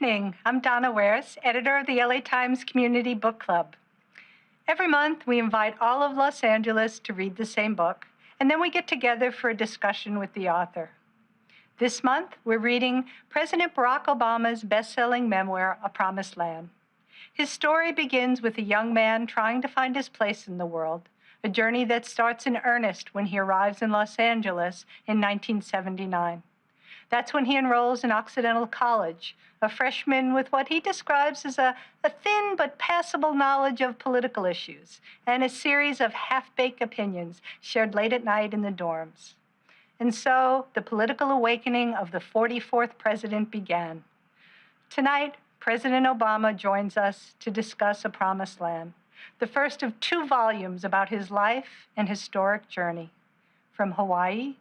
evening. I'm Donna Wares, editor of the LA Times Community Book Club. Every month, we invite all of Los Angeles to read the same book, and then we get together for a discussion with the author. This month, we're reading President Barack Obama's best-selling memoir, A Promised Land. His story begins with a young man trying to find his place in the world, a journey that starts in earnest when he arrives in Los Angeles in 1979. That's when he enrolls in Occidental College, a freshman with what he describes as a thin but passable knowledge of political issues and a series of half-baked opinions shared late at night in the dorms. And so the political awakening of the 44th president began. Tonight, President Obama joins us to discuss A Promised Land, the first of 2 volumes about his life and historic journey, from Hawaii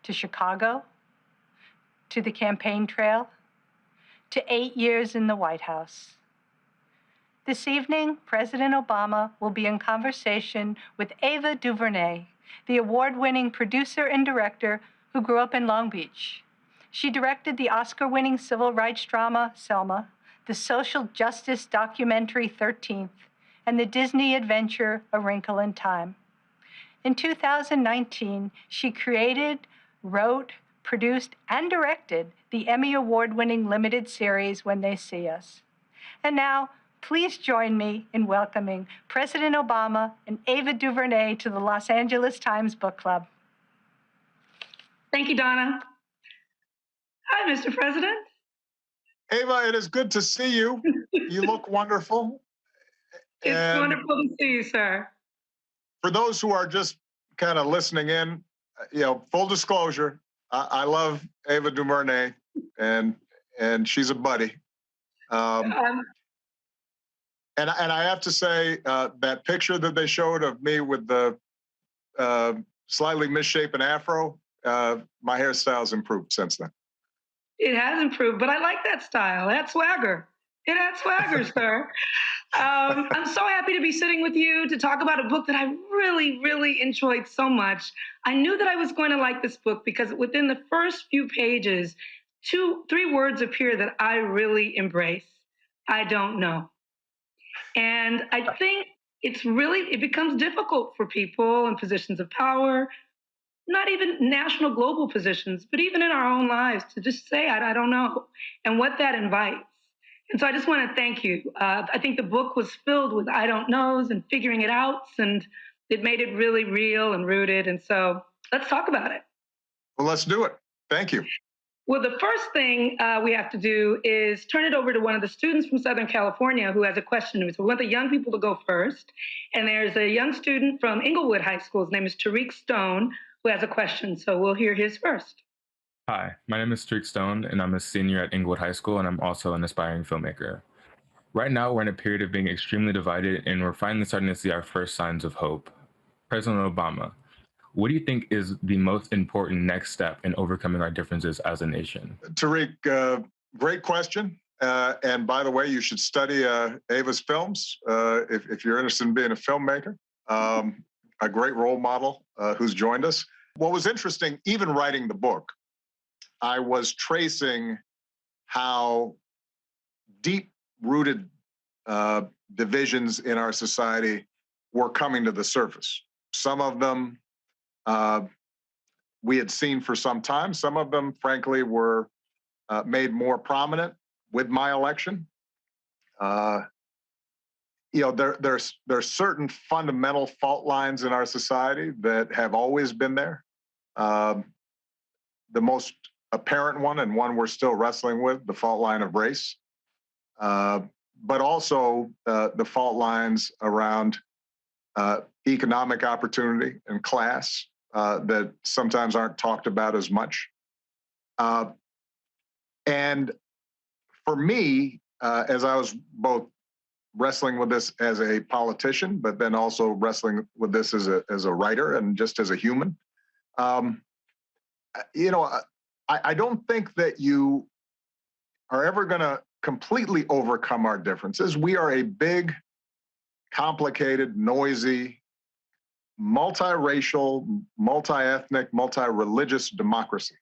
to Chicago, to the campaign trail, to 8 years in the White House. This evening, President Obama will be in conversation with Ava DuVernay, the award-winning producer and director who grew up in Long Beach. She directed the Oscar-winning civil rights drama Selma, the social justice documentary 13th, and the Disney adventure A Wrinkle in Time. In 2019, she created, wrote, produced, and directed the Emmy Award-winning limited series When They See Us. And now, please join me in welcoming President Obama and Ava DuVernay to the Los Angeles Times Book Club. Thank you, Donna. Hi, Mr. President. Ava, it is good to see you. You look wonderful. It's wonderful to see you, sir. For those who are just kind of listening in, full disclosure, I love Ava DuVernay, and she's a buddy. And I have to say, that picture that they showed of me with the slightly misshapen afro, my hairstyle's improved since then. It has improved, but I like that style. That swagger. It had swagger, sir. I'm so happy to be sitting with you to talk about a book that I really, really enjoyed so much. I knew that I was going to like this book because within the first few pages, 3 words appear that I really embrace. I don't know. And I think it becomes difficult for people in positions of power, not even national, global positions, but even in our own lives to just say, I don't know, and what that invites. And so I just want to thank you. I think the book was filled with I don't knows and figuring it out, and it made it really real and rooted. And so let's talk about it. Well, let's do it. Thank you. Well, the first thing we have to do is turn it over to one of the students from Southern California who has a question. So we want the young people to go first. And there's a young student from Inglewood High School. His name is Tariq Stone, who has a question. So we'll hear his first. Hi, my name is Tariq Stone, and I'm a senior at Inglewood High School, and I'm also an aspiring filmmaker. Right now, we're in a period of being extremely divided, and we're finally starting to see our first signs of hope. President Obama, what do you think is the most important next step in overcoming our differences as a nation? Tariq, great question. And by the way, you should study Ava's films if you're interested in being a filmmaker. A great role model who's joined us. What was interesting, even writing the book, I was tracing how deep-rooted divisions in our society were coming to the surface. Some of them we had seen for some time. Some of them, frankly, were made more prominent with my election. There's certain fundamental fault lines in our society that have always been there. The most apparent one, and one we're still wrestling with, the fault line of race, but also the fault lines around economic opportunity and class that sometimes aren't talked about as much. And for me, as I was both wrestling with this as a politician, but then also wrestling with this as a writer and just as a human, I don't think that you are ever going to completely overcome our differences. We are a big, complicated, noisy, multiracial, multi-ethnic, multi-religious democracy.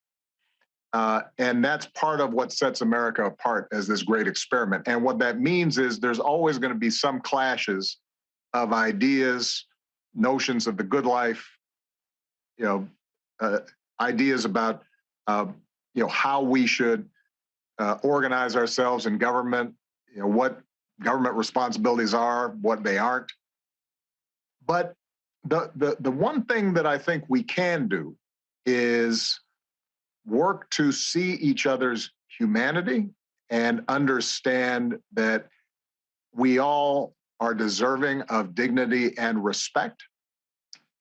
And that's part of what sets America apart as this great experiment. And what that means is there's always going to be some clashes of ideas, notions of the good life, ideas about how we should organize ourselves in government, what government responsibilities are, what they aren't. But the one thing that I think we can do is work to see each other's humanity and understand that we all are deserving of dignity and respect,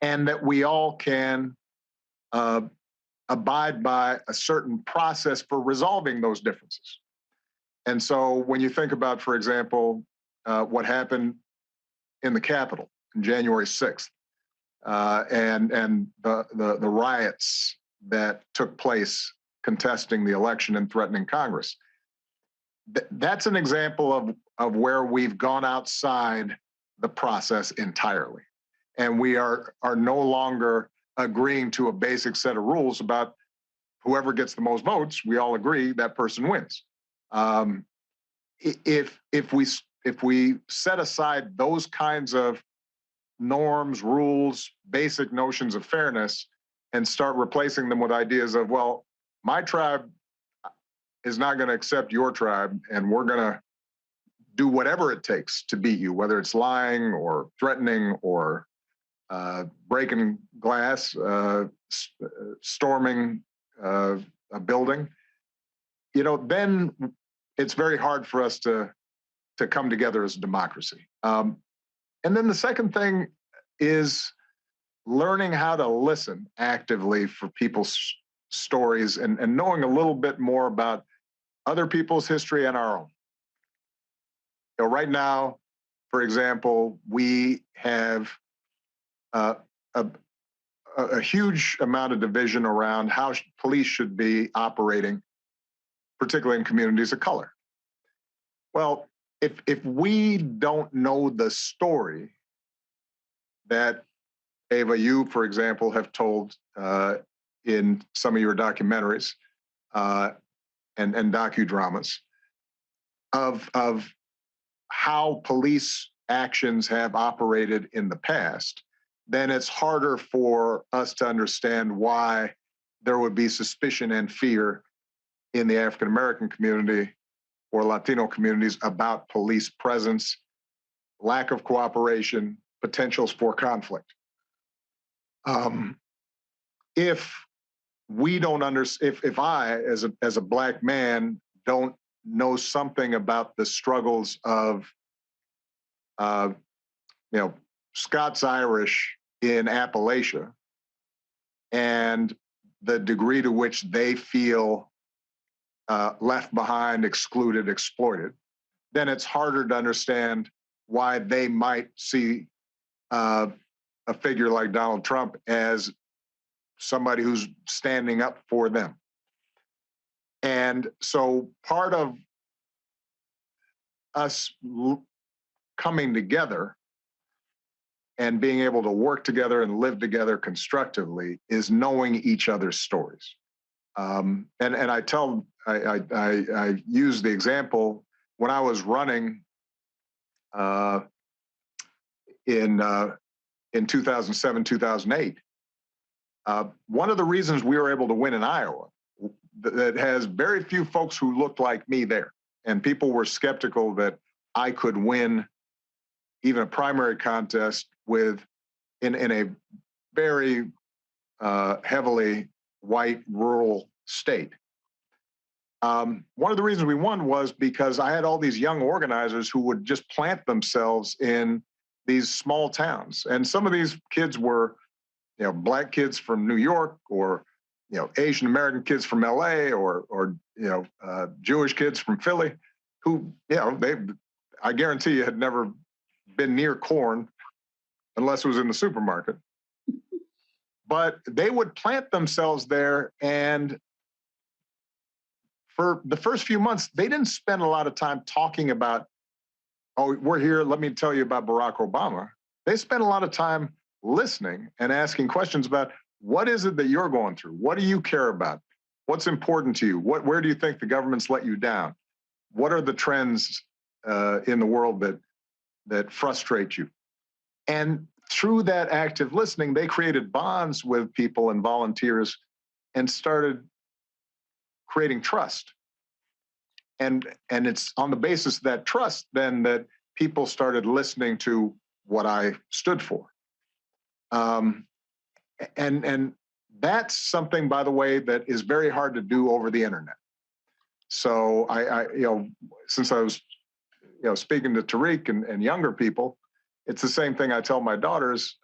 and that we all can abide by a certain process for resolving those differences. And so when you think about, for example, what happened in the Capitol on January 6th, and the riots that took place contesting the election and threatening Congress, that's an example of where we've gone outside the process entirely. And we are no longer agreeing to a basic set of rules about whoever gets the most votes. We all agree that person wins. If we set aside those kinds of norms, rules, basic notions of fairness, and start replacing them with ideas of, well, my tribe is not going to accept your tribe, and we're going to do whatever it takes to beat you, whether it's lying or threatening or breaking glass, storming a building, then it's very hard for us to come together as a democracy. And then the second thing is learning how to listen actively for people's stories and knowing a little bit more about other people's history and our own. Right now, for example, we have a huge amount of division around how police should be operating, particularly in communities of color. Well, if we don't know the story that, Ava, you, for example, have told in some of your documentaries and docudramas of how police actions have operated in the past, then it's harder for us to understand why there would be suspicion and fear in the African American community or Latino communities about police presence, lack of cooperation, potentials for conflict. If we don't understand, if I, as a Black man, don't know something about the struggles of, Scots Irish in Appalachia and the degree to which they feel left behind, excluded, exploited, then it's harder to understand why they might see a figure like Donald Trump as somebody who's standing up for them. And so part of us coming together and being able to work together and live together constructively is knowing each other's stories. And I use the example when I was running in 2007, 2008. One of the reasons we were able to win in Iowa that has very few folks who looked like me there, and people were skeptical that I could win even a primary contest in a very heavily white rural state. One of the reasons we won was because I had all these young organizers who would just plant themselves in these small towns. And some of these kids were, Black kids from New York, or, Asian American kids from LA, or Jewish kids from Philly, who, I guarantee you had never been near corn unless it was in the supermarket. But they would plant themselves there, and for the first few months, they didn't spend a lot of time talking about, oh, we're here, let me tell you about Barack Obama. They spent a lot of time listening and asking questions about, what is it that you're going through? What do you care about? What's important to you? Where do you think the government's let you down? What are the trends in the world that frustrate you? And through that active listening, they created bonds with people and volunteers and started creating trust. And it's on the basis of that trust then that people started listening to what I stood for. And that's something, by the way, that is very hard to do over the internet. So I since I was, speaking to Tariq and younger people, it's the same thing I tell my daughters.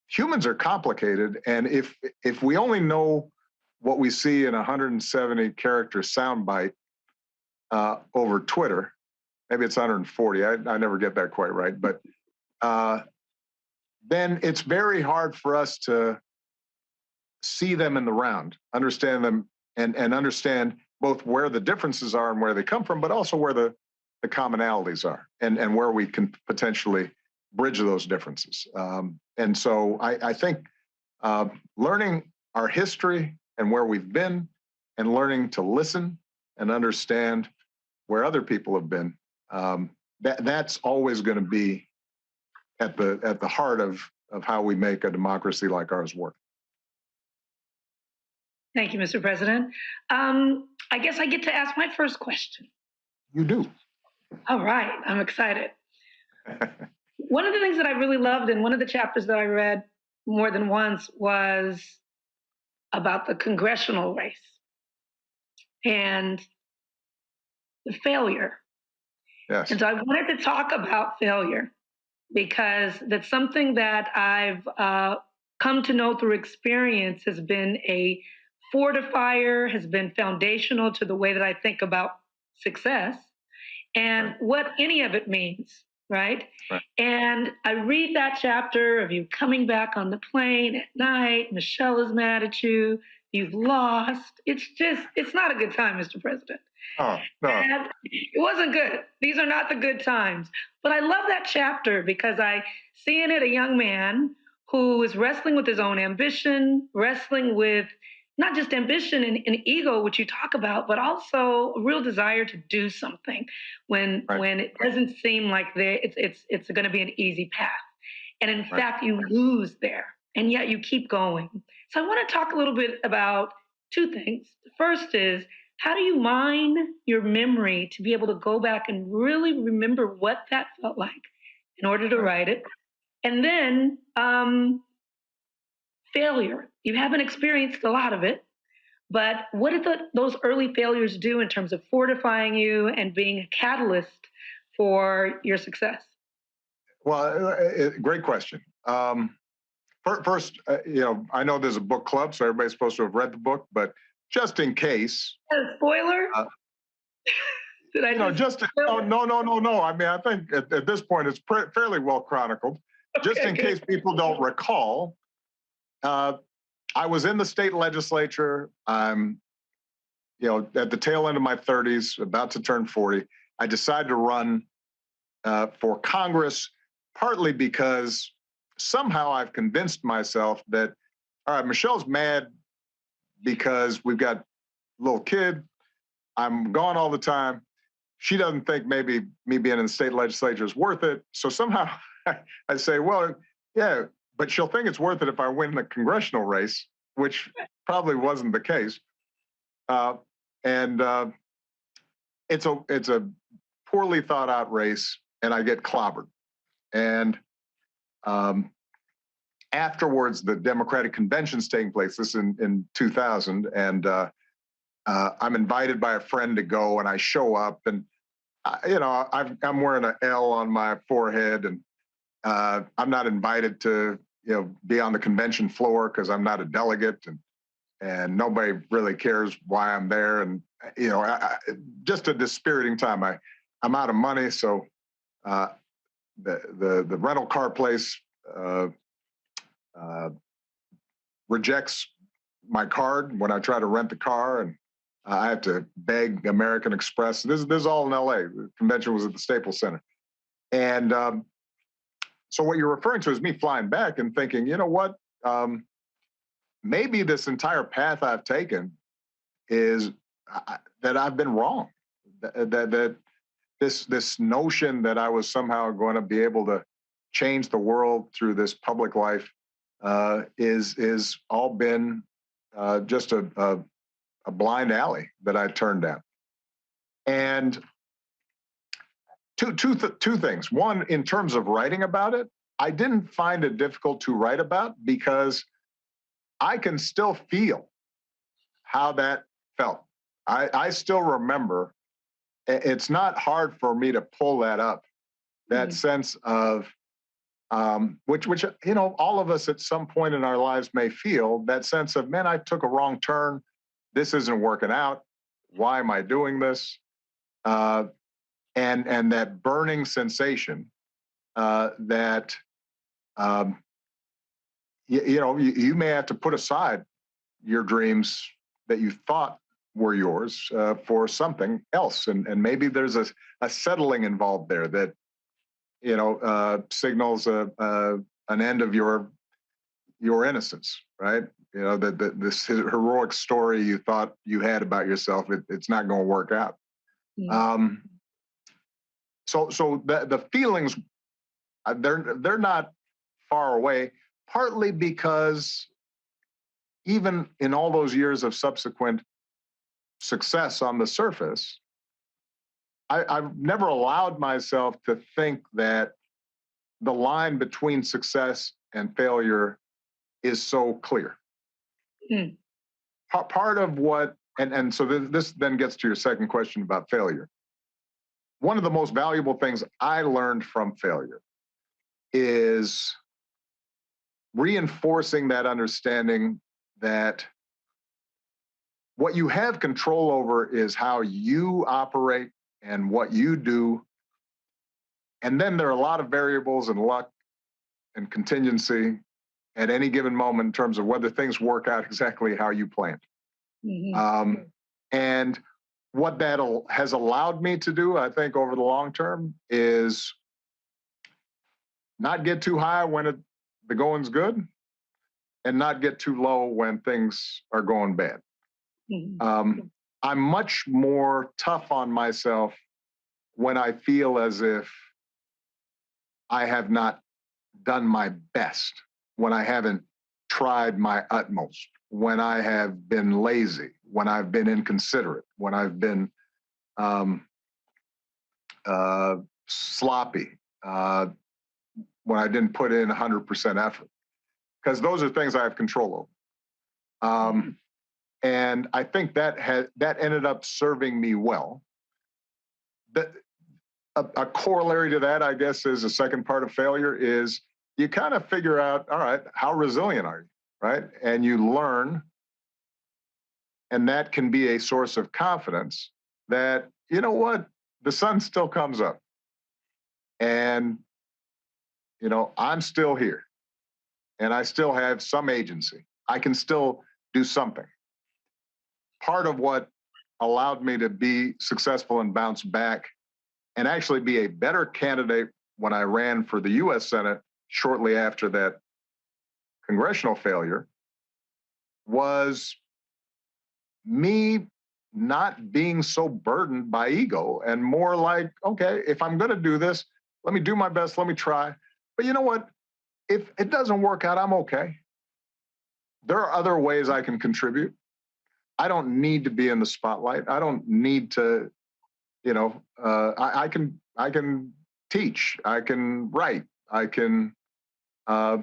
Humans are complicated, and if we only know what we see in a 170 character soundbite over Twitter, maybe it's 140. I never get that quite right, but then it's very hard for us to see them in the round, understand them, and understand both where the differences are and where they come from, but also where the commonalities are and where we can potentially bridge those differences. And so I think learning our history and where we've been and learning to listen and understand where other people have been, that's always going to be at the heart of how we make a democracy like ours work. Thank you, Mr. President. I guess I get to ask my first question. You do. All right, I'm excited. One of the things that I really loved in one of the chapters that I read more than once was about the congressional race and the failure. Yes. And so I wanted to talk about failure because that's something that I've come to know through experience has been a fortifier, has been foundational to the way that I think about success and what any of it means, right? And I read that chapter of you coming back on the plane at night, Michelle is mad at you, you've lost. It's not a good time, Mr. President. Oh, no. And it wasn't good. These are not the good times. But I love that chapter because I see in it a young man who is wrestling with his own ambition, wrestling with not just ambition and ego, which you talk about, but also a real desire to do something when it doesn't seem like it's going to be an easy path. And in fact, you lose there, and yet you keep going. So I want to talk a little bit about two things. The first is, how do you mine your memory to be able to go back and really remember what that felt like in order to write it? And then failure. You haven't experienced a lot of it, but what did those early failures do in terms of fortifying you and being a catalyst for your success? Well, great question. First, I know there's a book club, so everybody's supposed to have read the book, but just in case. A spoiler? Did I no? I mean, I think at this point it's fairly well chronicled. Okay, just in case people don't recall, I was in the state legislature. I'm, at the tail end of my 30s, about to turn 40. I decided to run for Congress, partly because somehow I've convinced myself that, all right, Michelle's mad because we've got a little kid. I'm gone all the time. She doesn't think maybe me being in the state legislature is worth it. So somehow I say, well, yeah, but she'll think it's worth it if I win the congressional race, which probably wasn't the case. It's a poorly thought out race, and I get clobbered. And afterwards, the Democratic convention's taking place. This is in 2000, and I'm invited by a friend to go, and I show up, and I'm wearing an L on my forehead, and I'm not invited to be on the convention floor because I'm not a delegate, and nobody really cares why I'm there, and just a dispiriting time. I'm out of money, so the rental car place rejects my card when I try to rent the car, and I have to beg American Express. This is all in LA. The convention was at the Staples Center. And so what you're referring to is me flying back and thinking, you know what? maybe this entire path I've taken is that I've been wrong. That this notion that I was somehow going to be able to change the world through this public life is all been just a blind alley that I turned down. And two things. One, in terms of writing about it, I didn't find it difficult to write about because I can still feel how that felt. I still remember. It's not hard for me to pull that up, that sense of which all of us at some point in our lives may feel, that sense of, man, I took a wrong turn. This isn't working out. Why am I doing this? And that burning sensation that you may have to put aside your dreams that you thought were yours for something else, and maybe there's a settling involved there that signals an end of your innocence, right? This heroic story you thought you had about yourself, it's not going to work out. So the feelings, they're not far away, partly because even in all those years of subsequent success on the surface, I've never allowed myself to think that the line between success and failure is so clear. Part of what, and so this then gets to your second question about failure. One of the most valuable things I learned from failure is reinforcing that understanding that what you have control over is how you operate and what you do. And then there are a lot of variables and luck and contingency at any given moment in terms of whether things work out exactly how you planned. And what that has allowed me to do, I think, over the long term is not get too high when the going's good and not get too low when things are going bad. I'm much more tough on myself when I feel as if I have not done my best, when I haven't tried my utmost, when I have been lazy, when I've been inconsiderate, when I've been sloppy, when I didn't put in 100% effort, because those are things I have control over. And I think that ended up serving me well. A corollary to that, I guess, is the second part of failure is you kind of figure out, all right, how resilient are you, right? And you learn, and that can be a source of confidence that, you know what, the sun still comes up. And, I'm still here. And I still have some agency. I can still do something. Part of what allowed me to be successful and bounce back and actually be a better candidate when I ran for the U.S. Senate shortly after that congressional failure was me not being so burdened by ego and more like, okay, if I'm going to do this, let me do my best, let me try. But you know what? If it doesn't work out, I'm okay. There are other ways I can contribute. I don't need to be in the spotlight. I don't need to, I can teach, I can write, I can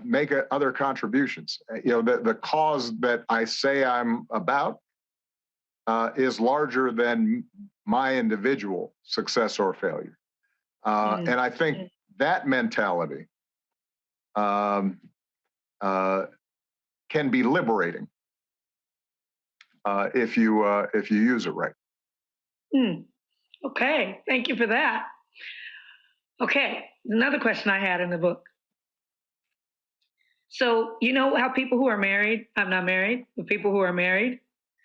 make other contributions. The cause that I say I'm about is larger than my individual success or failure. And I think that mentality can be liberating if you use it right. Okay, thank you for that. Okay, another question I had in the book. So you know how people who are married, I'm not married, but people who are married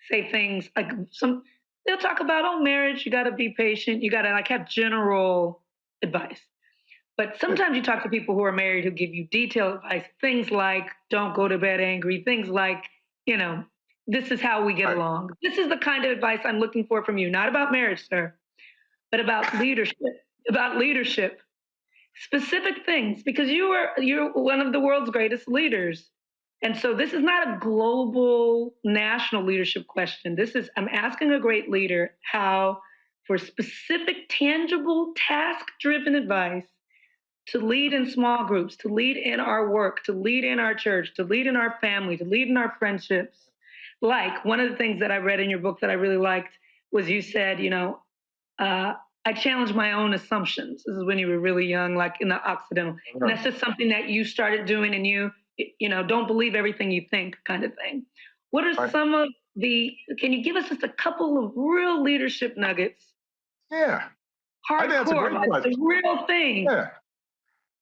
say things like they'll talk about, marriage, you got to be patient, you got to have general advice. But sometimes you talk to people who are married who give you detailed advice, things like don't go to bed angry, things like you know, this is how we get Right. along. This is the kind of advice I'm looking for from you, not about marriage, sir, but about leadership, specific things, because you're one of the world's greatest leaders. And so this is not a global national leadership question. This is, I'm asking a great leader how, for specific, tangible, task driven advice to lead in small groups, to lead in our work, to lead in our church, to lead in our family, to lead in our friendships. Like one of the things that I read in your book that I really liked was you said, uh, I challenge my own assumptions. This is when you were really young, like in the Occidental. And that's just something that you started doing, and don't believe everything you think kind of thing. What are Right. some of can you give us just a couple of real leadership nuggets? Yeah. I think that's a Hardcore, great like the question. real thing. Yeah.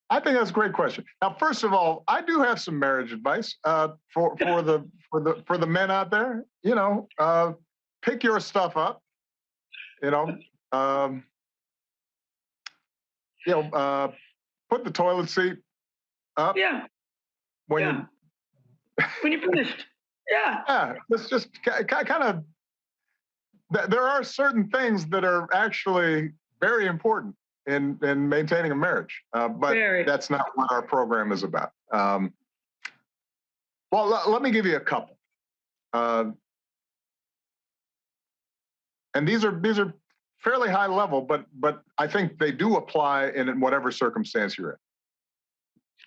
I think that's a great question. Now, first of all, I do have some marriage advice for the men out there. Pick your stuff up. You know, um, put the toilet seat up Yeah, when yeah. When you're finished. Yeah. yeah. It's just kind of. There are certain things that are actually very important in maintaining a marriage, but Very. that's not what our program is about. Well, let me give you a couple, and these are fairly high level, but I think they do apply in whatever circumstance you're in.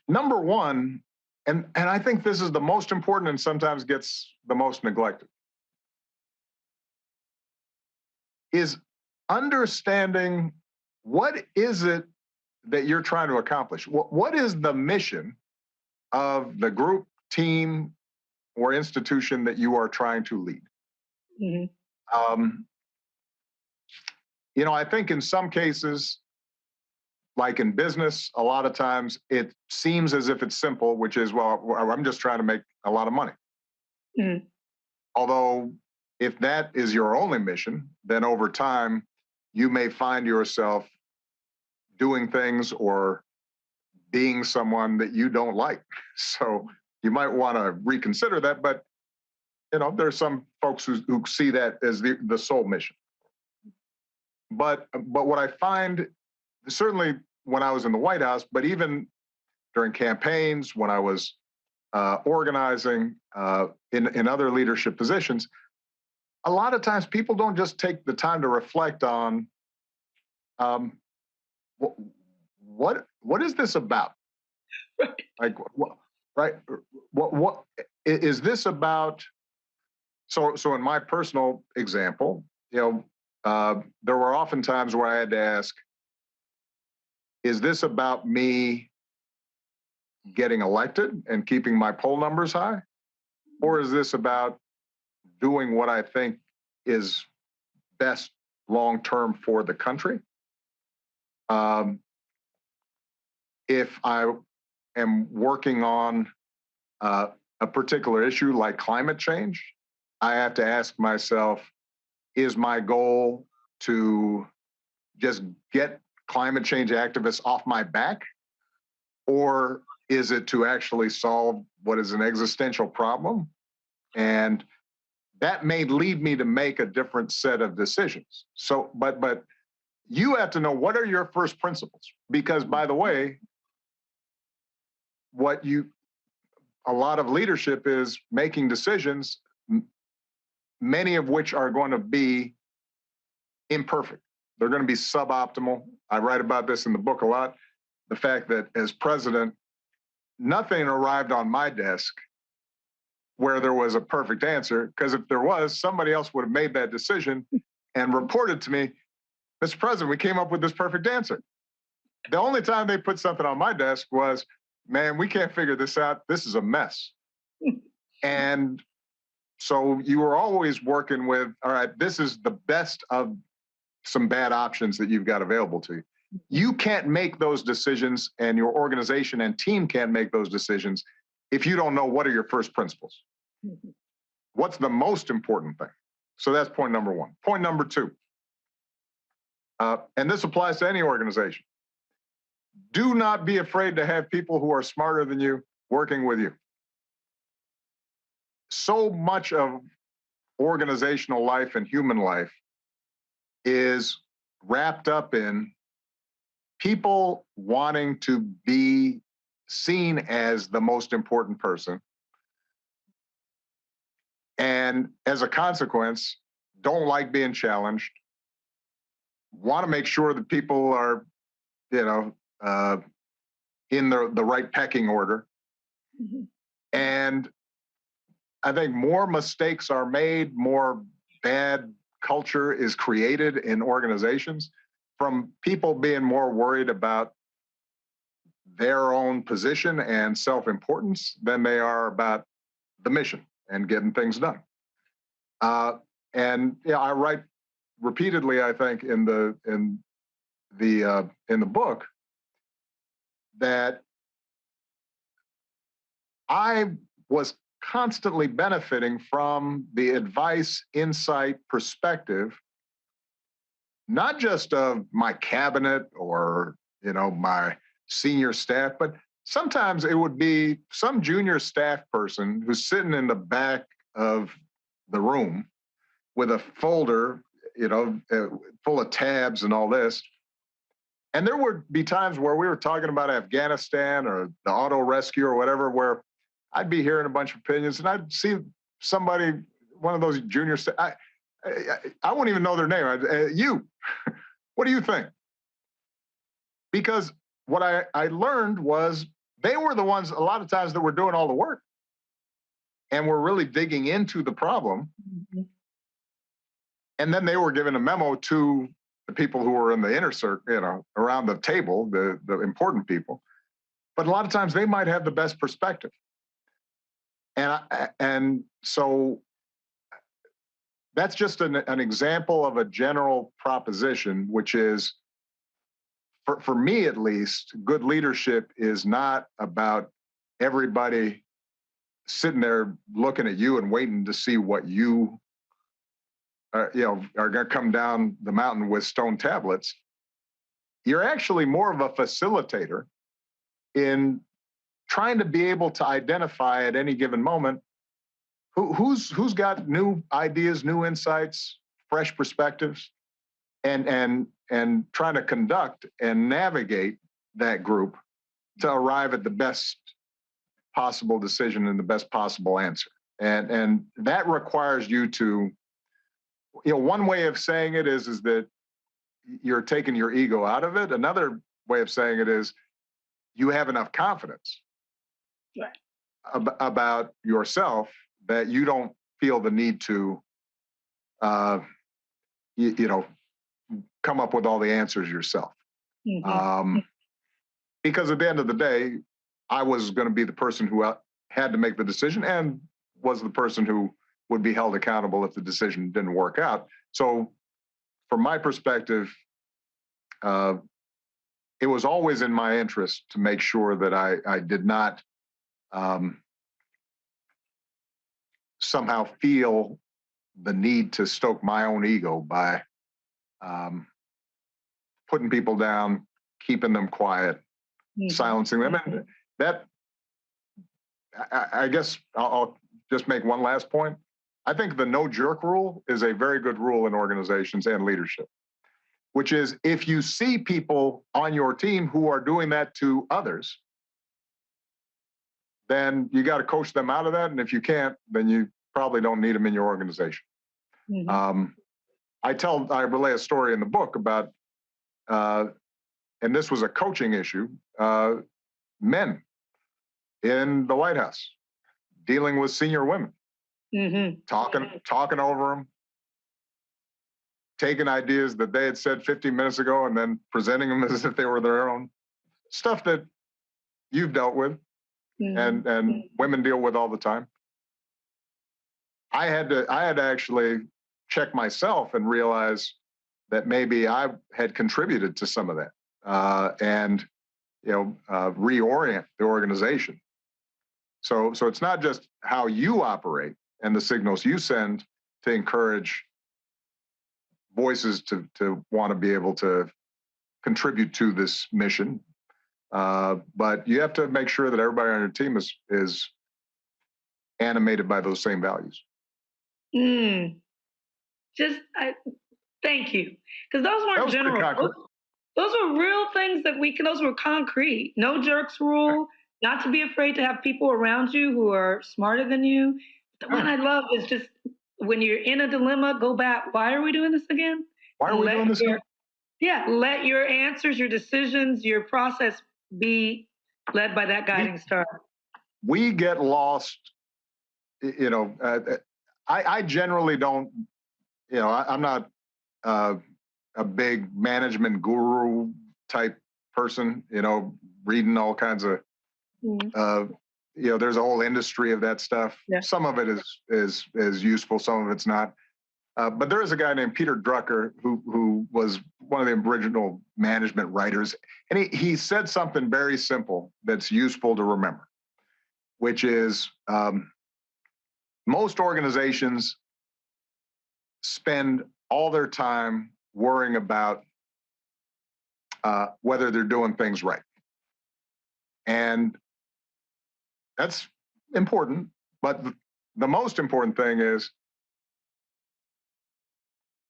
Number one, and I think this is the most important and sometimes gets the most neglected, is understanding what is it that you're trying to accomplish. What is the mission of the group, team, or institution that you are trying to lead? Mm-hmm. I think in some cases, like in business, a lot of times it seems as if it's simple, which is, well, I'm just trying to make a lot of money. Mm-hmm. Although, if that is your only mission, then over time, you may find yourself doing things or being someone that you don't like. So you might want to reconsider that. But there's some folks who see that as the sole mission. But what I find, certainly when I was in the White House, but even during campaigns, when I was organizing in other leadership positions, a lot of times people don't just take the time to reflect on what is this about? Like, right? What is this about? So in my personal example, there were often times where I had to ask, is this about me getting elected and keeping my poll numbers high? Or is this about doing what I think is best long-term for the country? If I am working on a particular issue like climate change, I have to ask myself, is my goal to just get climate change activists off my back? Or is it to actually solve what is an existential problem? And that may lead me to make a different set of decisions. So, but you have to know, what are your first principles? Because, by the way, a lot of leadership is making decisions, many of which are going to be imperfect. They're going to be suboptimal. I write about this in the book a lot. The fact that as president, nothing arrived on my desk where there was a perfect answer, because if there was, somebody else would have made that decision and reported to me, Mr. President, we came up with this perfect answer. The only time they put something on my desk was, man, we can't figure this out. This is a mess. And so you were always working with, all right, this is the best of some bad options that you've got available to you. You can't make those decisions, and your organization and team can't make those decisions if you don't know what are your first principles. What's the most important thing? So that's point number one. Point number two, and this applies to any organization. Do not be afraid to have people who are smarter than you working with you. so much of organizational life and human life is wrapped up in people wanting to be seen as the most important person. And as a consequence, don't like being challenged, want to make sure that people are, in the right pecking order. Mhm. And I think more mistakes are made, more bad culture is created in organizations from people being more worried about their own position and self-importance than they are about the mission and getting things done. And yeah, I write repeatedly, I think, in the book that I was constantly benefiting from the advice, insight, perspective, not just of my cabinet or my senior staff, but sometimes it would be some junior staff person who's sitting in the back of the room with a folder, full of tabs and all this. And there would be times where we were talking about Afghanistan or the auto rescue or whatever, where I'd be hearing a bunch of opinions and I'd see somebody, one of those junior staff, I wouldn't even know their name. What do you think? Because what I learned was they were the ones a lot of times that were doing all the work and were really digging into the problem. Mhm. And then they were giving a memo to the people who were in the inner circle, around the table, the important people. But a lot of times they might have the best perspective. And so that's just an example of a general proposition, which is, for me at least, good leadership is not about everybody sitting there looking at you and waiting to see what you are going to come down the mountain with stone tablets. You're actually more of a facilitator in trying to be able to identify at any given moment who's got new ideas, new insights, fresh perspectives, and trying to conduct and navigate that group to arrive at the best possible decision and the best possible answer. And that requires you to, one way of saying it is that you're taking your ego out of it. Another way of saying it is you have enough confidence Right. about yourself that you don't feel the need to, come up with all the answers yourself. Mhm. Because at the end of the day, I was going to be the person who had to make the decision and was the person who would be held accountable if the decision didn't work out. So from my perspective, it was always in my interest to make sure that I did not somehow feel the need to stoke my own ego by putting people down, keeping them quiet, Mhm. silencing them. And that, I guess I'll just make one last point. I think the no jerk rule is a very good rule in organizations and leadership, which is if you see people on your team who are doing that to others, then you got to coach them out of that. And if you can't, then you probably don't need them in your organization. Mhm. I relay a story in the book about, and this was a coaching issue, men in the White House dealing with senior women, Mhm. talking over them, taking ideas that they had said 15 minutes ago and then presenting them as if they were their own. Stuff that you've dealt with Mhm. and women deal with all the time. I had to actually check myself and realize that maybe I had contributed to some of that, and reorient the organization. So it's not just how you operate and the signals you send to encourage voices to want to be able to contribute to this mission, but you have to make sure that everybody on your team is animated by those same values. Thank you. Because those weren't general. Those were real things those were concrete. No jerks rule, not to be afraid to have people around you who are smarter than you. The one I love is just when you're in a dilemma, go back. Why are we doing this again? Why are we doing this again? Yeah, let your answers, your decisions, your process be led by that guiding star. We get lost, I generally don't, I'm not a big management guru type person, reading all kinds of, there's a whole industry of that stuff. Yeah. Some of it is useful, some of it's not. But there is a guy named Peter Drucker who was one of the original management writers, and he said something very simple that's useful to remember, which is most organizations spend all their time worrying about whether they're doing things right. And that's important, but the most important thing is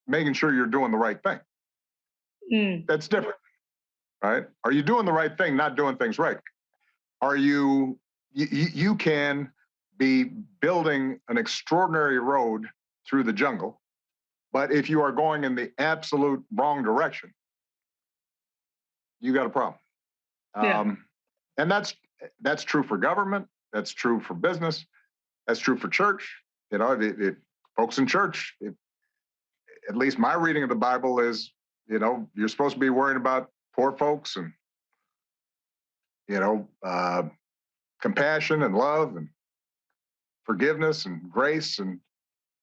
making sure you're doing the right thing. That's different, right? Are you doing the right thing, not doing things right? Are you can be building an extraordinary road through the jungle, but if you are going in the absolute wrong direction, you got a problem. Yeah. And that's true for government. That's true for business. That's true for church. Folks in church, at least my reading of the Bible is, you're supposed to be worrying about poor folks and, compassion and love and forgiveness and grace.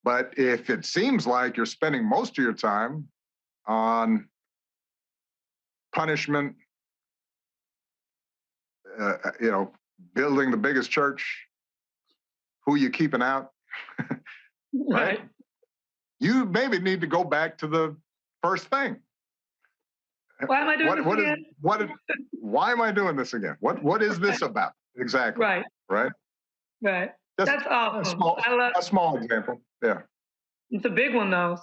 But if it seems like you're spending most of your time on punishment, building the biggest church, who you keeping out, right? You maybe need to go back to the first thing. Why am I doing this again? Why am I doing this again? What is this about? Exactly. Right. That's awesome. A small example. Yeah. It's a big one, though.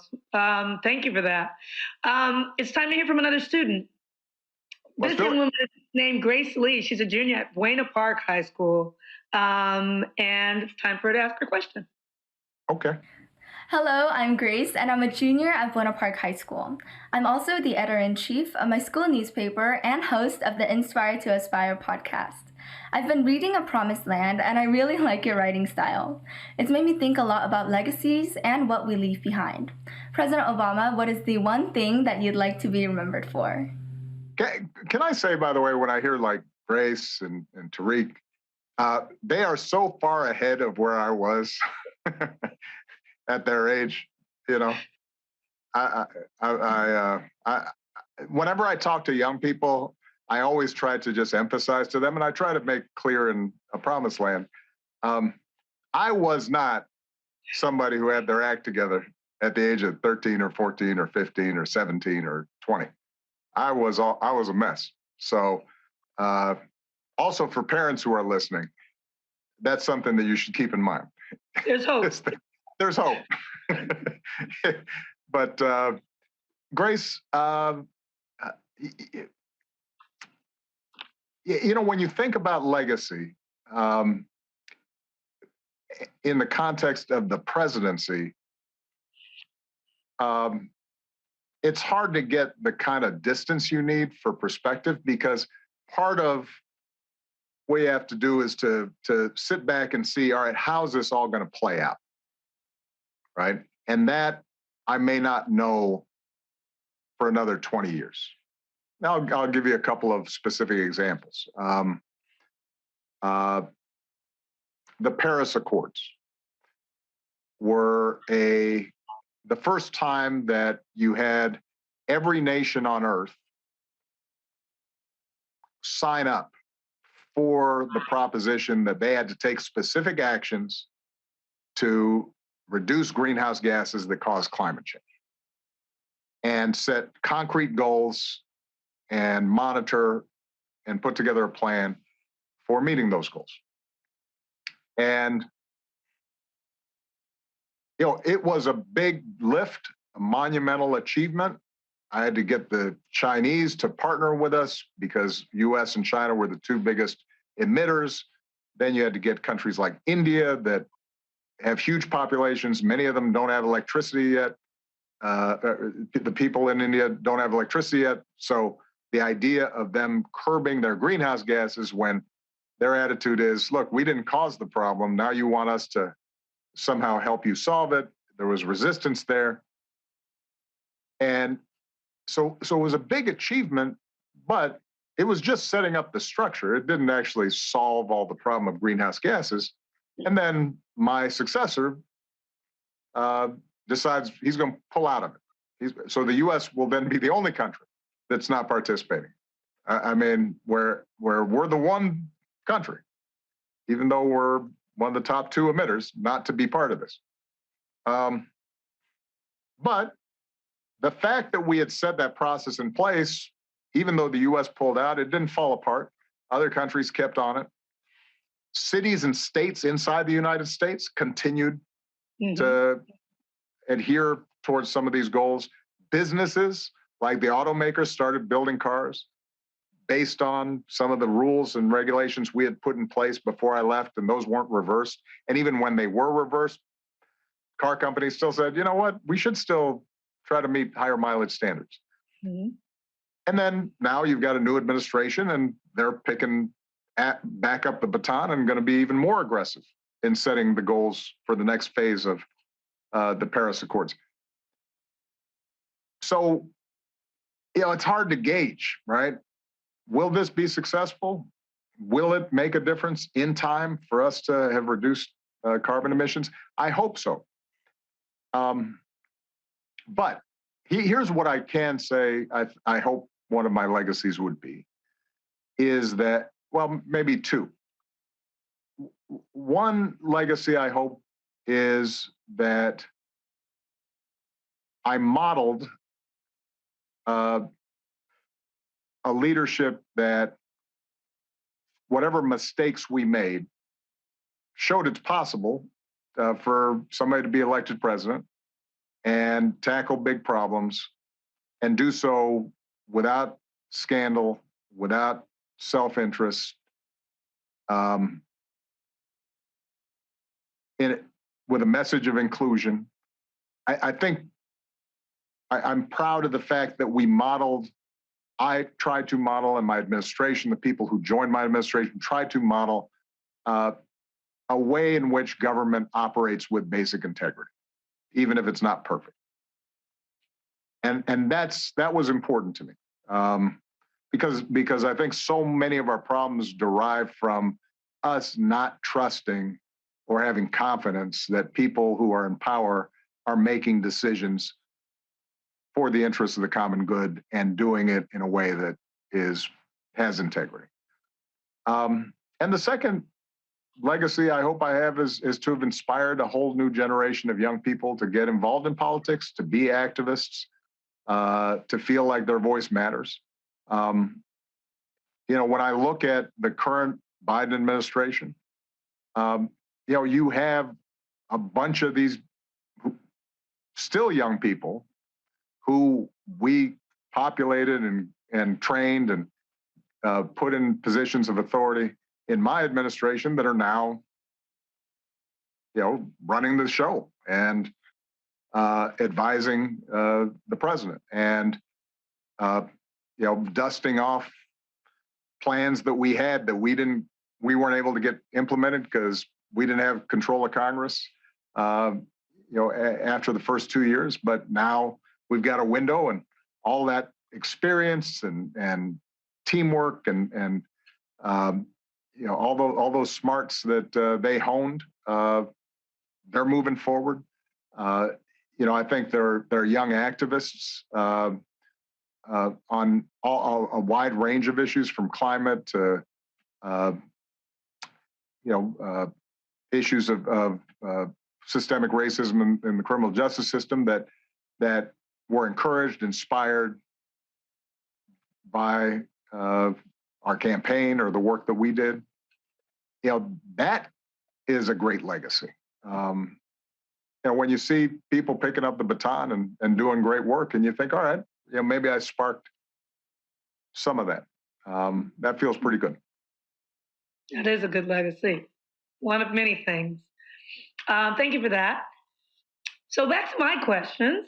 Thank you for that. It's time to hear from another student. This young woman is named Grace Lee. She's a junior at Buena Park High School. And it's time for her to ask her question. Okay. Hello, I'm Grace, and I'm a junior at Buena Park High School. I'm also the editor-in-chief of my school newspaper and host of the Inspire to Aspire podcast. I've been reading A Promised Land, and I really like your writing style. It's made me think a lot about legacies and what we leave behind. President Obama, what is the one thing that you'd like to be remembered for? Can I say, by the way, when I hear like Grace and Tariq, they are so far ahead of where I was at their age. Whenever I talk to young people, I always try to just emphasize to them, and I try to make clear in A Promised Land, I was not somebody who had their act together at the age of 13 or 14 or 15 or 17 or 20. I was a mess. So also for parents who are listening, that's something that you should keep in mind. There's hope. There's hope. But Grace, when you think about legacy, in the context of the presidency, it's hard to get the kind of distance you need for perspective, because part of what you have to do is to sit back and see, all right, how's this all going to play out, right? And that I may not know for another 20 years. Now, I'll give you a couple of specific examples. The Paris Accords were the first time that you had every nation on earth sign up for the proposition that they had to take specific actions to reduce greenhouse gases that cause climate change, and set concrete goals and monitor and put together a plan for meeting those goals. And it was a big lift, a monumental achievement. I had to get the Chinese to partner with us because US and China were the two biggest emitters. Then you had to get countries like India that have huge populations. Many of them don't have electricity yet. The people in India don't have electricity yet. So the idea of them curbing their greenhouse gases when their attitude is, look, we didn't cause the problem. Now you want us to somehow help you solve it. There was resistance there. And so it was a big achievement, but it was just setting up the structure. It didn't actually solve all the problem of greenhouse gases. And then my successor decides he's going to pull out of it. So the U.S. will then be the only country that's not participating. I mean, where we're the one country, even though we're one of the top two emitters, not to be part of this. But the fact that we had set that process in place, even though the U.S. pulled out, it didn't fall apart. Other countries kept on it. Cities and states inside the United States continued to adhere towards some of these goals. Businesses like the automakers started building cars based on some of the rules and regulations we had put in place before I left, and those weren't reversed. And even when they were reversed, car companies still said, you know what, we should still try to meet higher mileage standards. And then now you've got a new administration, and they're picking back up the baton and going to be even more aggressive in setting the goals for the next phase of the Paris Accords. So, it's hard to gauge, right? Will this be successful? Will it make a difference in time for us to have reduced carbon emissions? I hope so. But here's what I can say. I hope one of my legacies would be, is that, well, maybe two. One legacy I hope is that I modeled a leadership that, whatever mistakes we made, showed it's possible for somebody to be elected president and tackle big problems and do so without scandal, without self-interest, with a message of inclusion. I think I'm proud of the fact that I tried to model, in my administration, the people who joined my administration tried to model a way in which government operates with basic integrity, even if it's not perfect. And that was important to me, because I think so many of our problems derive from us not trusting or having confidence that people who are in power are making decisions for the interests of the common good and doing it in a way that has integrity. And the second legacy I hope I have is to have inspired a whole new generation of young people to get involved in politics, to be activists, to feel like their voice matters. When I look at the current Biden administration, you have a bunch of these still young people who we populated and trained and put in positions of authority in my administration that are now, running the show and advising the president and, dusting off plans that we had that we weren't able to get implemented because we didn't have control of Congress, after the first 2 years. But now we've got a window, and all that experience and teamwork and all those smarts that they honed, they're moving forward. I think they're young activists on a wide range of issues, from climate to issues of systemic racism in the criminal justice system that were encouraged, inspired by our campaign or the work that we did. That is a great legacy. when you see people picking up the baton and doing great work, and you think, all right, maybe I sparked some of that. That feels pretty good. That is a good legacy. One of many things. Thank you for that. So back to my questions.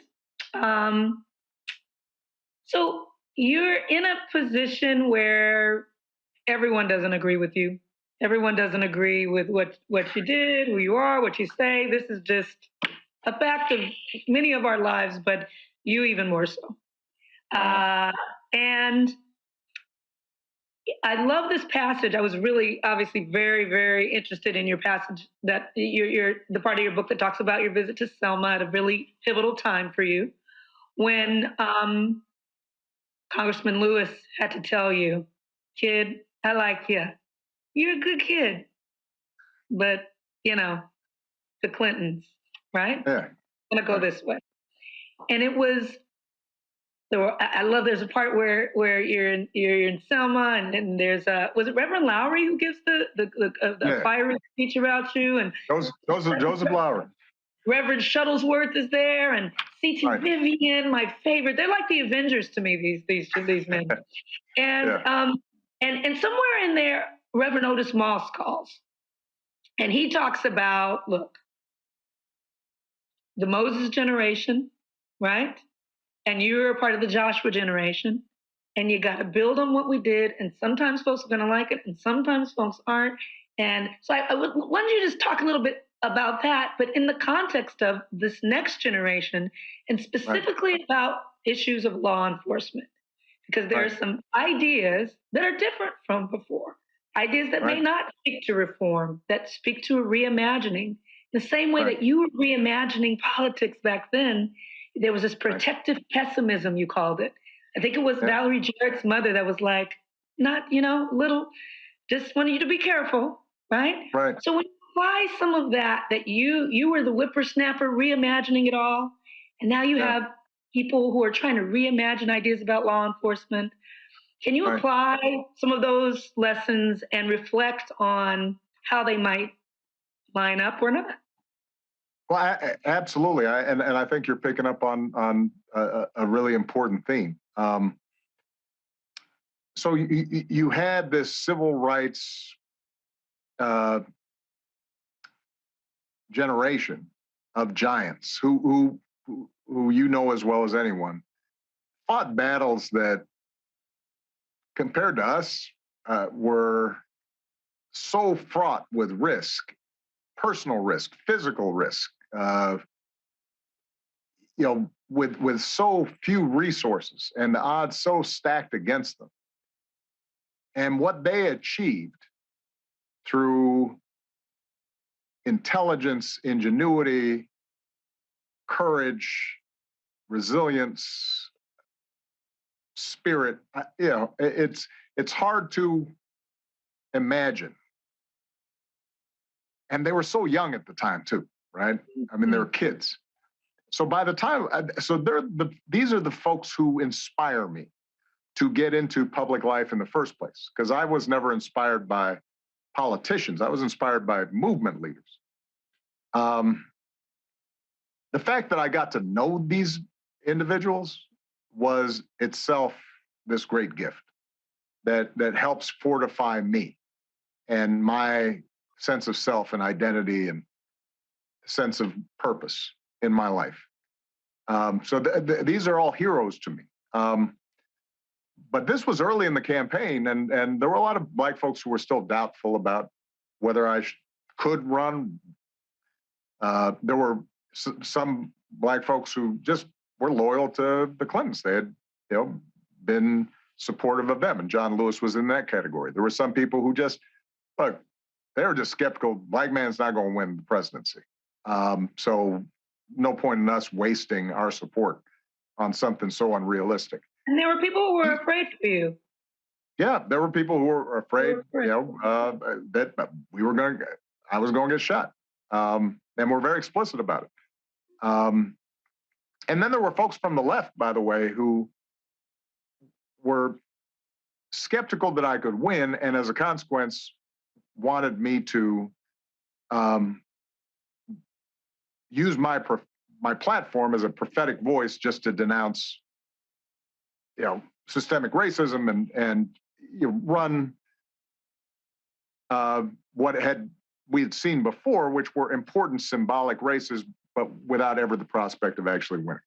So you're in a position where everyone doesn't agree with you. Everyone doesn't agree with what you did, who you are, what you say. This is just a fact of many of our lives, but you even more so. And I love this passage. I was really, obviously, very, very interested in your passage, that the part of your book that talks about your visit to Selma at a really pivotal time for you, when Congressman Lewis had to tell you, kid, I like you. You're a good kid. But, the Clintons, right? Yeah. I'm going to go this way. And it was, I love, there's a part where you're in Selma, and then there's was it Reverend Lowry who gives the fiery speech about you? And Joseph Lowry. Reverend Shuttlesworth is there, and C.T. Right. Vivian, my favorite. They're like the Avengers to me, these men. And and somewhere in there, Reverend Otis Moss calls. And he talks about, look, the Moses generation, right? And you're a part of the Joshua generation. And you got to build on what we did. And sometimes folks are going to like it, and sometimes folks aren't. And so I wanted you to just talk a little bit about that, but in the context of this next generation, and specifically about issues of law enforcement, because there are some ideas that are different from before, ideas that may not speak to reform, that speak to a reimagining. The same way that you were reimagining politics back then, there was this protective pessimism, you called it. I think it was Valerie Jarrett's mother that was like, not, little, just wanted you to be careful, right? Right. So when you apply some of that you were the whippersnapper reimagining it all, and now you have people who are trying to reimagine ideas about law enforcement. Can you apply some of those lessons and reflect on how they might line up or not? Well, absolutely. And I think you're picking up on a really important theme. So you had this civil rights generation of giants who as well as anyone fought battles that, compared to us, were so fraught with risk, personal risk, physical risk, with so few resources and the odds so stacked against them. And what they achieved through intelligence, ingenuity, courage, resilience, spirit, it's hard to imagine. And they were so young at the time too, right? I mean, they were kids. So by the time, these are the folks who inspire me to get into public life in the first place, because I was never inspired by politicians. I was inspired by movement leaders. The fact that I got to know these individuals was itself this great gift that helps fortify me and my sense of self and identity and sense of purpose in my life. So these are all heroes to me. But this was early in the campaign, and there were a lot of Black folks who were still doubtful about whether I could run. There were some Black folks who just were loyal to the Clintons. They had, been supportive of them, and John Lewis was in that category. There were some people who just, look, they were just skeptical. Black man's not going to win the presidency. So no point in us wasting our support on something so unrealistic. And there were people who were afraid for you. Yeah, there were people who were afraid, that I was going to get shot. And we're very explicit about it. And then there were folks from the left, by the way, who were skeptical that I could win, and as a consequence, wanted me to use my platform as a prophetic voice just to denounce, systemic racism and run what we had seen before, which were important symbolic races, but without ever the prospect of actually winning.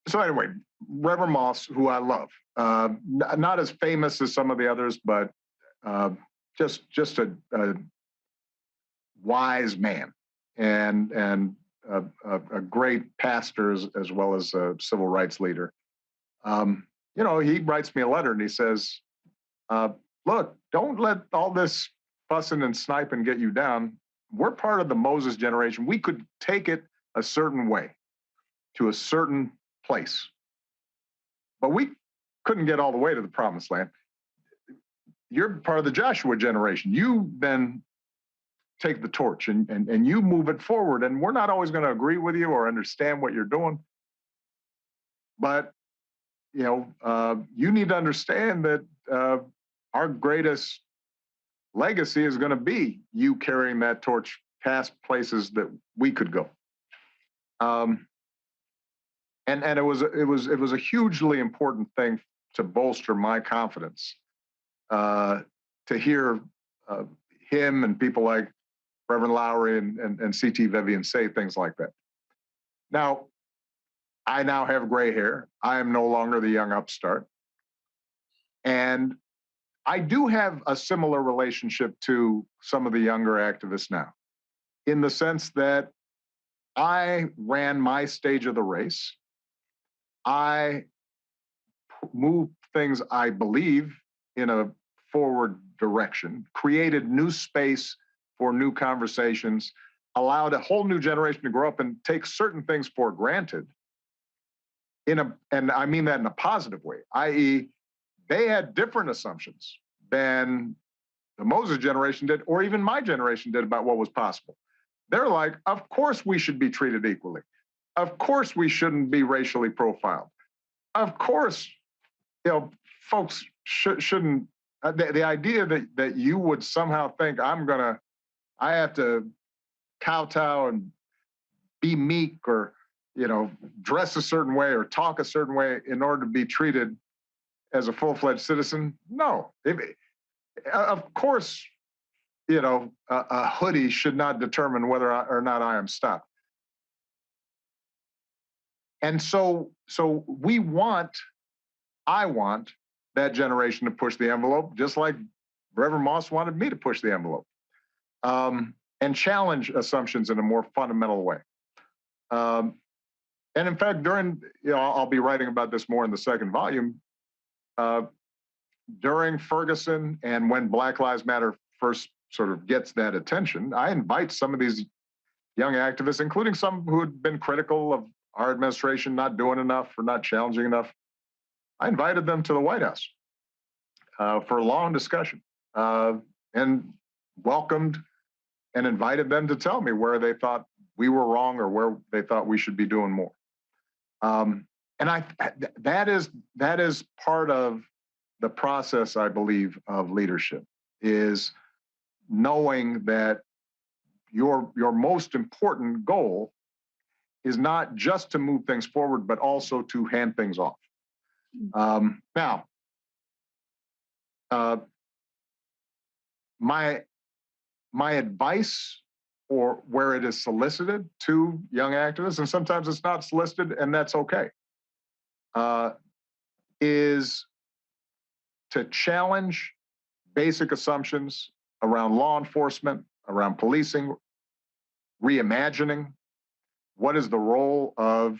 So anyway, Reverend Moss, who I love, not as famous as some of the others, but just a wise man and a great pastor as well as a civil rights leader. He writes me a letter and he says, look, don't let all this fussing and sniping get you down. We're part of the Moses generation. We could take it a certain way to a certain place, but we couldn't get all the way to the promised land. You're part of the Joshua generation. You then take the torch and you move it forward. And we're not always going to agree with you or understand what you're doing. But, you need to understand that our greatest legacy is going to be you carrying that torch past places that we could go. And it was a hugely important thing to bolster my confidence to hear him and people like Reverend Lowry and C.T. Vivian say things like that. Now, I now have gray hair. I am no longer the young upstart. And I do have a similar relationship to some of the younger activists now, in the sense that I ran my stage of the race. I moved things, I believe, in a forward direction, created new space for new conversations, allowed a whole new generation to grow up and take certain things for granted. And I mean that in a positive way, i.e., they had different assumptions than the Moses generation did, or even my generation did, about what was possible. They're like, of course we should be treated equally. Of course we shouldn't be racially profiled. Of course, folks shouldn't. The idea that you would somehow think I have to kowtow and be meek or dress a certain way or talk a certain way in order to be treated as a full-fledged citizen. No. Of course, a hoodie should not determine whether or not I am stopped. And so I want that generation to push the envelope, just like Reverend Moss wanted me to push the envelope, and challenge assumptions in a more fundamental way. And in fact, I'll be writing about this more in the second volume. During Ferguson and when Black Lives Matter first sort of gets that attention, I invite some of these young activists, including some who had been critical of our administration not doing enough or not challenging enough. I invited them to the White House for a long discussion and welcomed and invited them to tell me where they thought we were wrong or where they thought we should be doing more. And that is part of the process, I believe, of leadership, is knowing that your most important goal is not just to move things forward, but also to hand things off. Now, my advice, or where it is solicited to young activists, and sometimes it's not solicited, and that's okay, is to challenge basic assumptions around law enforcement, around policing, reimagining what is the role of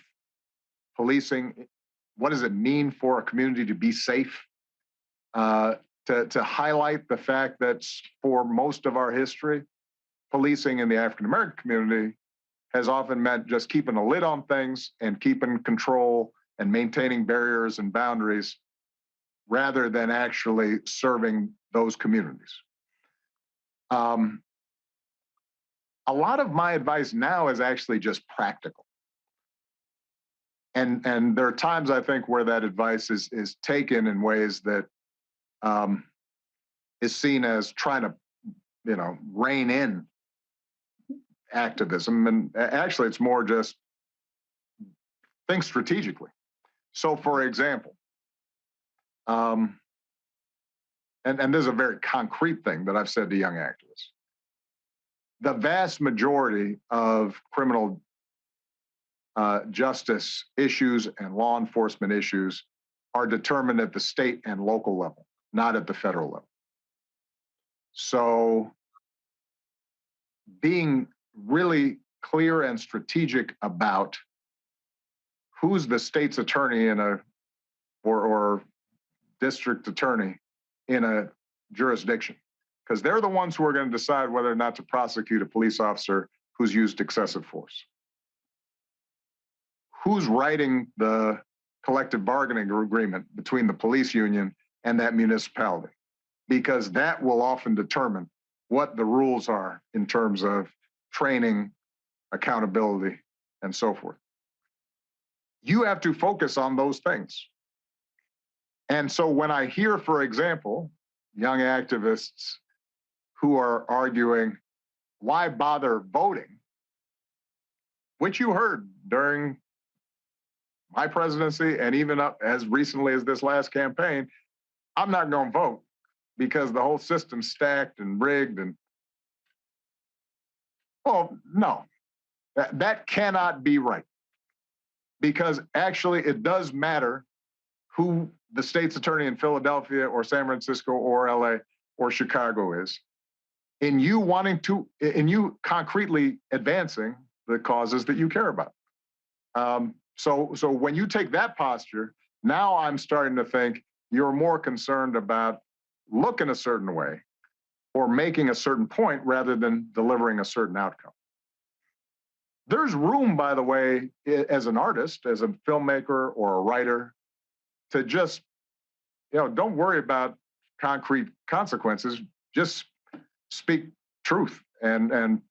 policing, what does it mean for a community to be safe, to highlight the fact that for most of our history, policing in the African-American community has often meant just keeping a lid on things and keeping control and maintaining barriers and boundaries rather than actually serving those communities. A lot of my advice now is actually just practical. And there are times, I think, where that advice is taken in ways that is seen as trying to, rein in activism, and actually it's more just think strategically. So for example, and this is a very concrete thing that I've said to young activists. The vast majority of criminal justice issues and law enforcement issues are determined at the state and local level, not at the federal level. So being really clear and strategic about who's the state's attorney in a or district attorney in a jurisdiction, because they're the ones who are going to decide whether or not to prosecute a police officer who's used excessive force. Who's writing the collective bargaining agreement between the police union and that municipality? Because that will often determine what the rules are in terms of training, accountability, and so forth. You have to focus on those things. And so when I hear, for example, young activists who are arguing, why bother voting, which you heard during my presidency and even up as recently as this last campaign, I'm not going to vote because the whole system's stacked and rigged. And well, no, that cannot be right, because actually it does matter who the state's attorney in Philadelphia or San Francisco or LA or Chicago is, in you concretely advancing the causes that you care about. So when you take that posture, now I'm starting to think you're more concerned about looking a certain way or making a certain point rather than delivering a certain outcome. There's room, by the way, as an artist, as a filmmaker or a writer, to just, don't worry about concrete consequences. Just speak truth and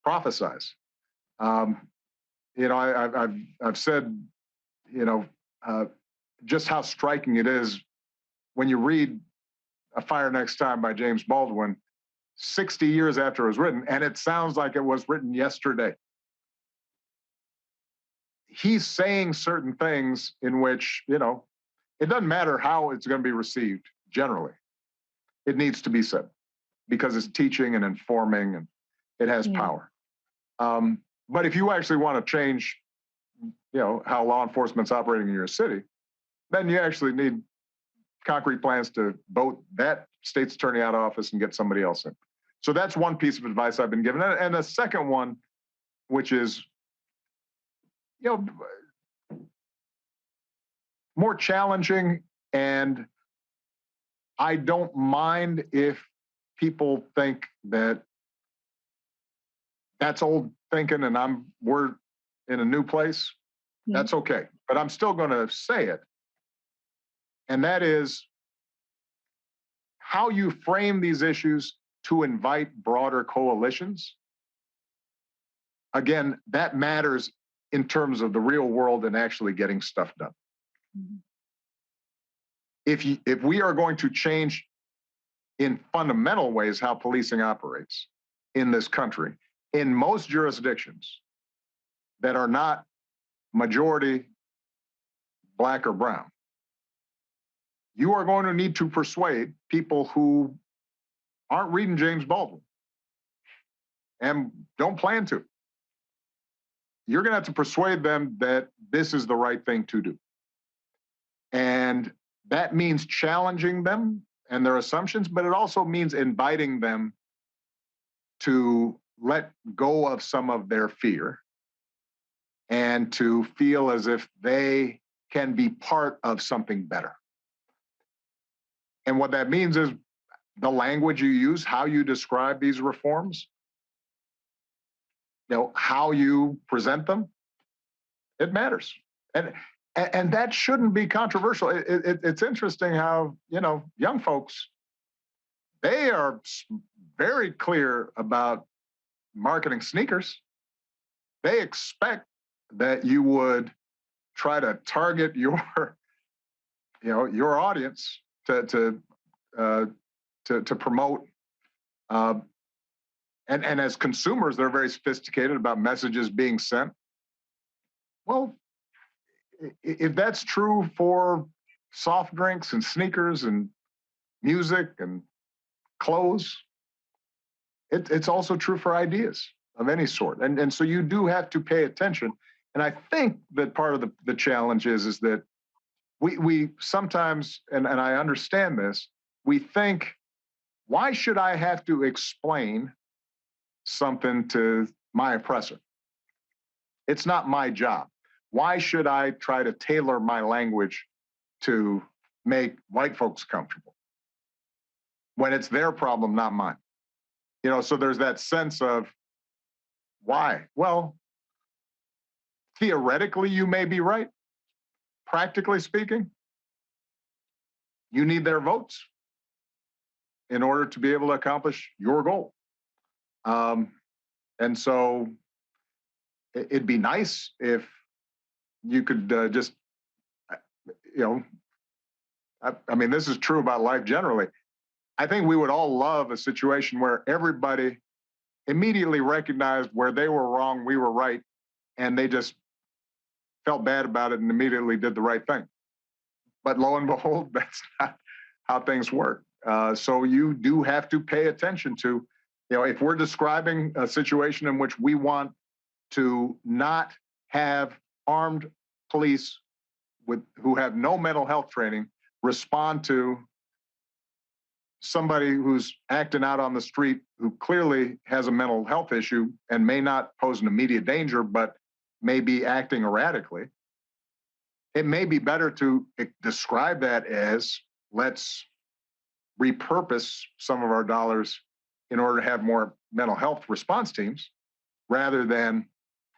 prophesize. I've said, just how striking it is when you read A Fire Next Time by James Baldwin 60 years after it was written, and it sounds like it was written yesterday. He's saying certain things in which, it doesn't matter how it's going to be received generally. It needs to be said because it's teaching and informing and it has power. But if you actually want to change, how law enforcement's operating in your city, then you actually need concrete plans to vote that state's attorney out of office and get somebody else in. So that's one piece of advice I've been given. And the second one, which is, more challenging, and I don't mind if people think that that's old thinking and we're in a new place. That's okay. But I'm still going to say it. And that is how you frame these issues to invite broader coalitions. Again, that matters in terms of the real world and actually getting stuff done. If we are going to change in fundamental ways how policing operates in this country, in most jurisdictions that are not majority Black or brown, you are going to need to persuade people who aren't reading James Baldwin and don't plan to. You're going to have to persuade them that this is the right thing to do. And that means challenging them and their assumptions, but it also means inviting them to let go of some of their fear and to feel as if they can be part of something better. And what that means is the language you use, how you describe these reforms, how you present them, it matters. And that shouldn't be controversial. It's interesting how, young folks, they are very clear about marketing sneakers. They expect that you would try to target your audience to promote and as consumers, they're very sophisticated about messages being sent. Well, if that's true for soft drinks and sneakers and music and clothes, it's also true for ideas of any sort. And so you do have to pay attention. And I think that part of the challenge is that we sometimes, and I understand this, we think, why should I have to explain something to my oppressor? It's not my job. Why should I try to tailor my language to make white folks comfortable when it's their problem, not mine? You know, so there's that sense of why? Well, theoretically, you may be right. Practically speaking, you need their votes in order to be able to accomplish your goal. And so it'd be nice if you could just, you know, I mean, this is true about life generally. I think we would all love a situation where everybody immediately recognized where they were wrong, we were right, and they just felt bad about it and immediately did the right thing. But lo and behold, that's not how things work. So you do have to pay attention to, you know, if we're describing a situation in which we want to not have armed police who have no mental health training respond to somebody who's acting out on the street who clearly has a mental health issue and may not pose an immediate danger, but may be acting erratically, it may be better to describe that as, let's repurpose some of our dollars in order to have more mental health response teams, rather than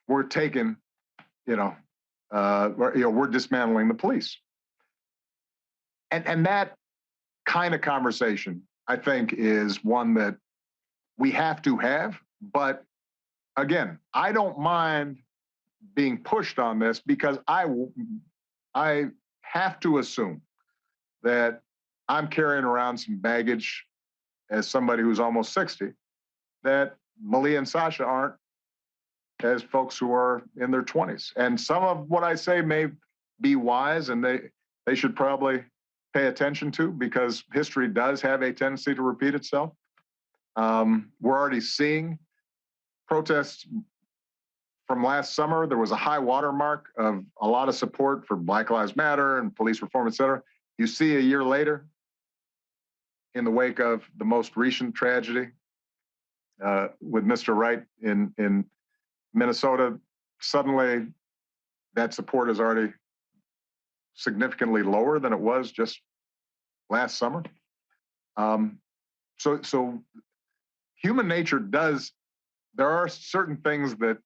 we're taking, we're dismantling the police. And that kind of conversation, I think, is one that we have to have. But again, I don't mind being pushed on this, because I have to assume that I'm carrying around some baggage as somebody who's almost 60 that Malia and Sasha aren't, as folks who are in their 20s. And some of what I say may be wise, and they should probably pay attention to, because history does have a tendency to repeat itself. We're already seeing protests from last summer. There was a high watermark of a lot of support for Black Lives Matter and police reform, et cetera. You see a year later, in the wake of the most recent tragedy with Mr. Wright in Minnesota, suddenly that support is already significantly lower than it was just last summer. So human nature does, there are certain things that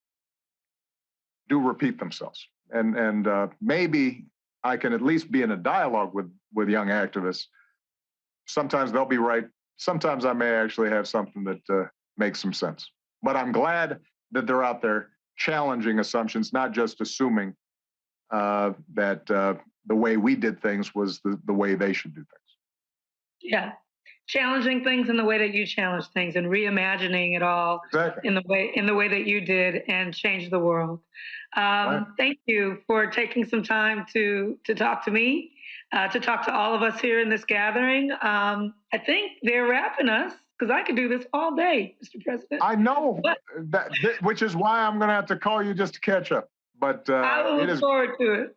do repeat themselves. And maybe I can at least be in a dialogue with young activists. Sometimes they'll be right. Sometimes I may actually have something that makes some sense. But I'm glad that they're out there challenging assumptions, not just assuming that the way we did things was the way they should do things. Yeah. Challenging things in the way that you challenge things, and reimagining it all Exactly. in the way that you did, and change the world. Right. Thank you for taking some time to talk to me, to talk to all of us here in this gathering. I think they're wrapping us, because I could do this all day, Mr. President. I know, But which is why I'm going to have to call you just to catch up. But I look forward to it.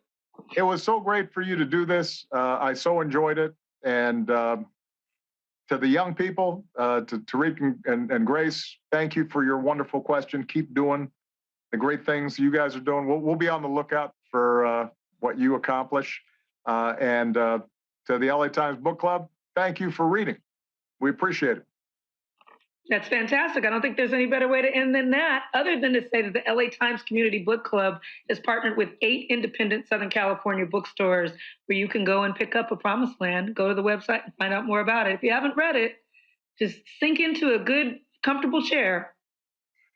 It was so great for you to do this. I so enjoyed it. And to the young people, to Tariq and Grace, thank you for your wonderful question. Keep doing the great things you guys are doing. We'll be on the lookout for what you accomplish. And to the LA Times Book Club, thank you for reading. We appreciate it. That's fantastic. I don't think there's any better way to end than that, other than to say that the LA Times Community Book Club is partnered with 8 independent Southern California bookstores where you can go and pick up A Promised Land. Go to the website and find out more about it. If you haven't read it, just sink into a good, comfortable chair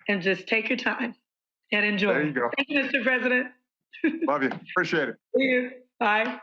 and just take your time and enjoy. There you go. Thank you, Mr. President. Love you. Appreciate it. See you. Bye.